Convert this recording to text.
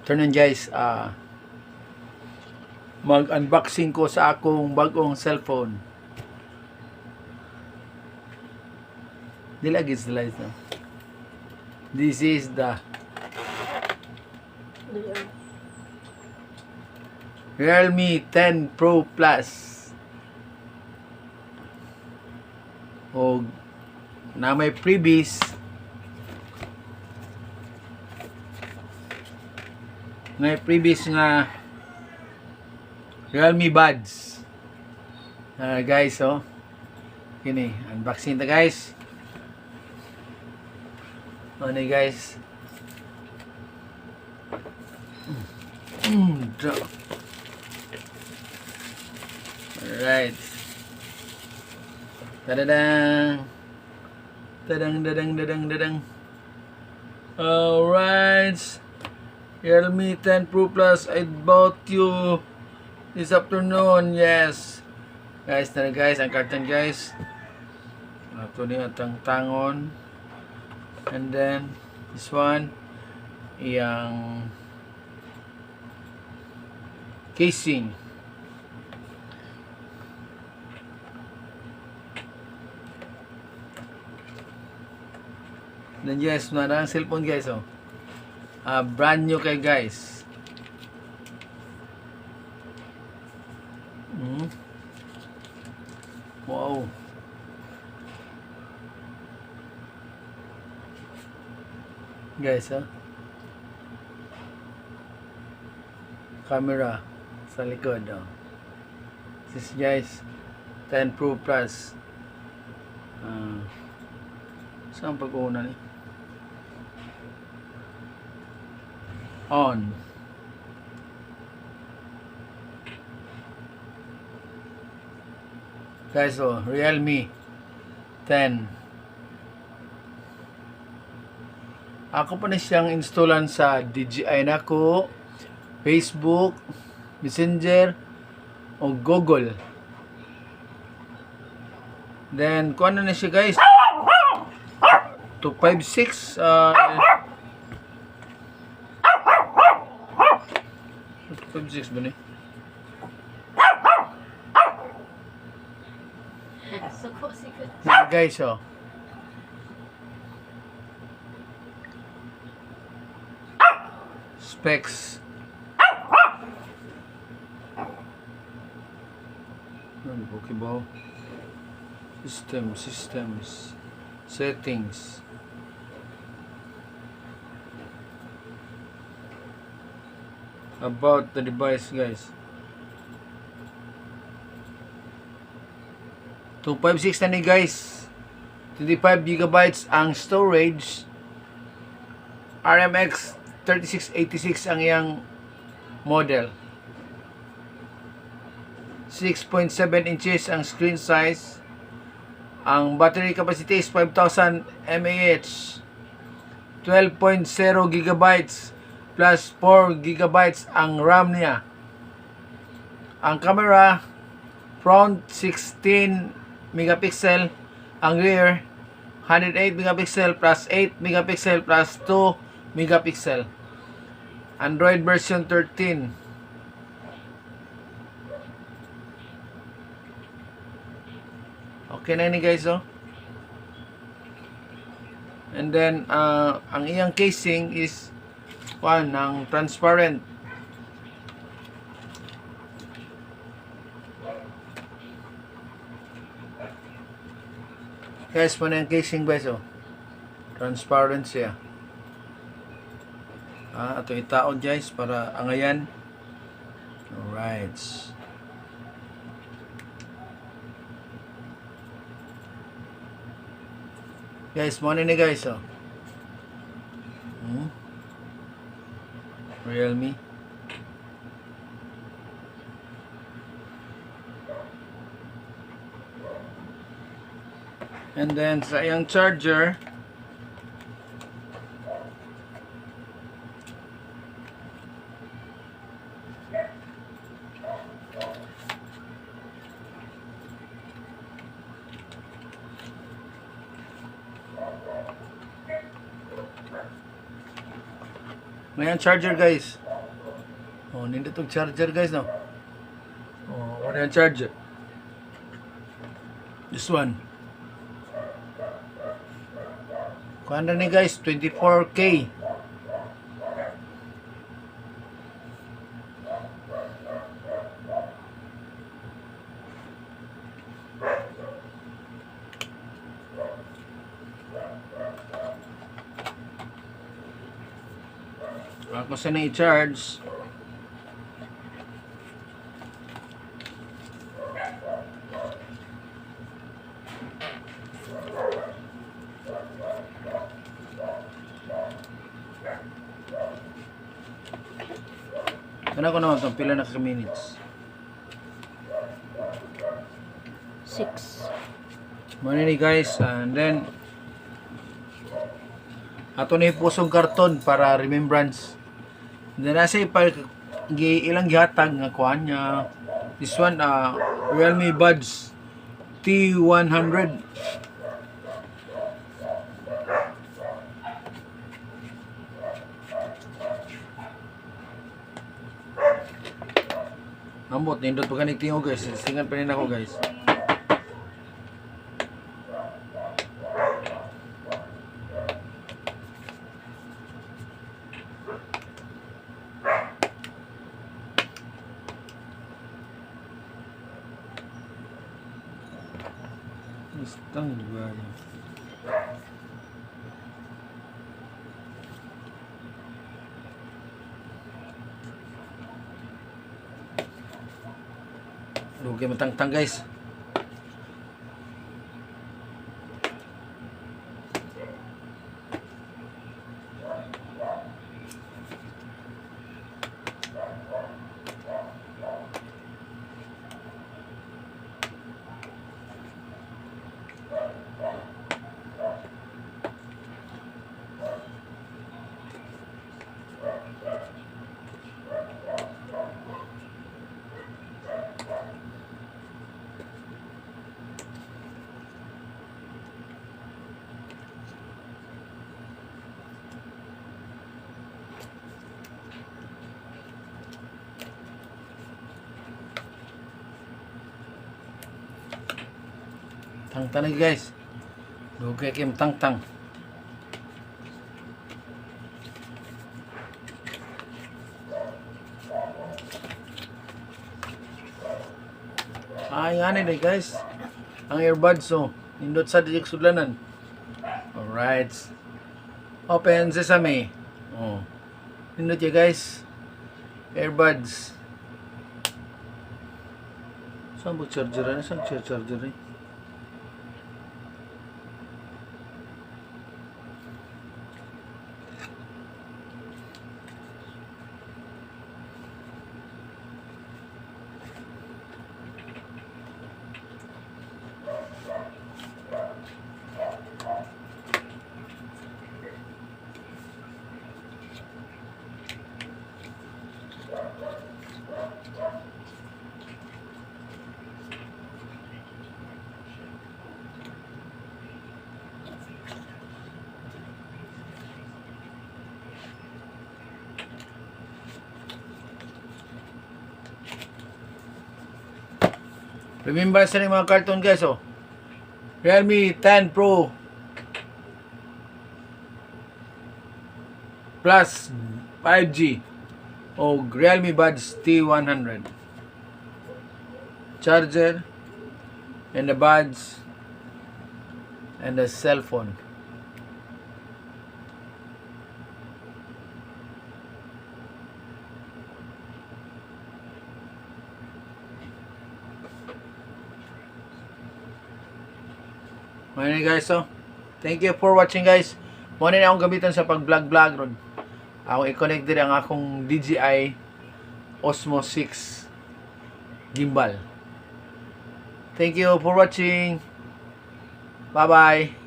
Afternoon guys, mag-unboxing ko sa akong bagong cellphone. Dilagis the lights na. This is the Realme 10 Pro Plus. O na may freebies nga Realme buds. Guys, oh. Kini, unboxing ta guys. Ano guys? Alright. Tadadang. Dadang. Alright. Realme 10 Pro Plus, I bought you this afternoon. Yes. Guys, na guys, ang carton guys. Ito niya ang tangon. And then this one yang casing. Then yes, na ang cellphone guys, oh. Brand new kay guys. Wow. Guys, camera sa likod, oh. This is guys 10 Pro Plus. Saan pag-una ni? On. Guys, oh, Realme 10. Ako pa na siyang installan sa DJI nako, Facebook, Messenger, o Google. Then, kung ano na siya guys, 256, 256 ba ni? Guys, oh. Specs. Okay ba? Systems. Settings. About the device guys. 256 na ni guys. 25 GB ang storage. RMX 3686 ang iyang model. 6.7 inches ang screen size. Ang battery capacity is 5000 mAh. 12.0 GB plus 4 GB ang RAM niya. Ang camera front 16 megapixel, ang rear 108 megapixel plus 8 megapixel plus 2 megapixel. Android version 13. Okay na ni guys, oh. And then ang iyang casing is ng transparent. Guys, po na yung casing guys, oh. Transparent siya. Ito itaon guys para angayan. Alright. Guys, mo na ni guys, oh. Realme. And then sa iyang charger, May charger guys. nindot tong charger guys no. Ano yung charger? This one. Kuha na ni guys, 24K. Ako sa na i-charge. Ano ko naman itong pila na ka-minutes? 6. Muna ni guys, and then ato na pusong karton para remembrance. Then nasa ilang gihatag nga kuan niya. This one Realme Buds T100. Ambot, nindot pa kanig tingo guys. Singan pa rin ako guys. Istang ba yun? Lugi matangtang guys. Tangtang lagi guys. Dugay kay tangtang. Ay nga ni guys. Ang earbuds so nindot sa dijik sudlanan. Alright. Open sesame. Oh. Nindot ya guys. Earbuds. Saan ba charger? Saan charger eh? Remember sa mga cartoon guys oh. Realme 10 Pro Plus 5G o Realme Buds T100. Charger and the buds and the cell phone. Ano guys so. Thank you for watching guys. Mo na akong gamitan sa pag-vlog ron. Ako i-connect din ang akong DJI Osmo 6 gimbal. Thank you for watching. Bye bye.